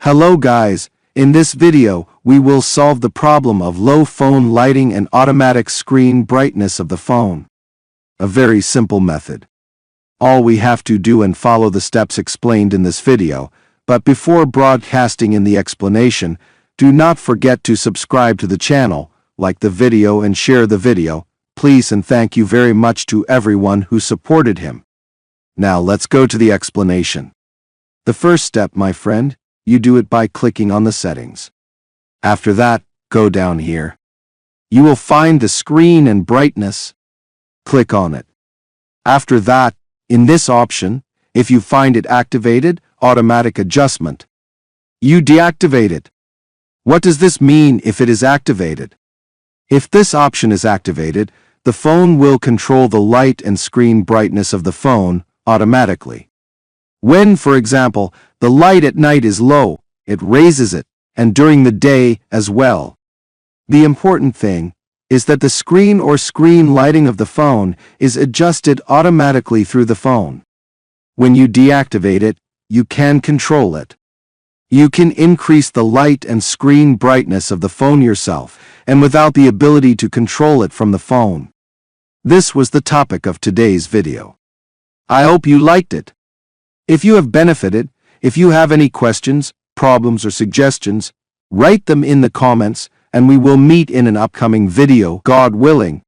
Hello guys, in this video, we will solve the problem of low phone lighting and automatic screen brightness of the phone. A very simple method. All we have to do and follow the steps explained in this video, but before broadcasting in the explanation, do not forget to subscribe to the channel, like the video and share the video, please, and thank you very much to everyone who supported him. Now let's go to the explanation. The first step, my friend, you do it by clicking on the settings. After that, go down here. You will find the screen and brightness. Click on it. After that, in this option, if you find it activated, automatic adjustment, you deactivate it. What does this mean if it is activated? If this option is activated, the phone will control the light and screen brightness of the phone automatically. When, for example, the light at night is low, it raises it, and during the day as well. The important thing is that the screen or screen lighting of the phone is adjusted automatically through the phone. When you deactivate it, you can control it. You can increase the light and screen brightness of the phone yourself, and without the ability to control it from the phone. This was the topic of today's video. I hope you liked it. If you have benefited, if you have any questions, problems or suggestions, write them in the comments and we will meet in an upcoming video, God willing.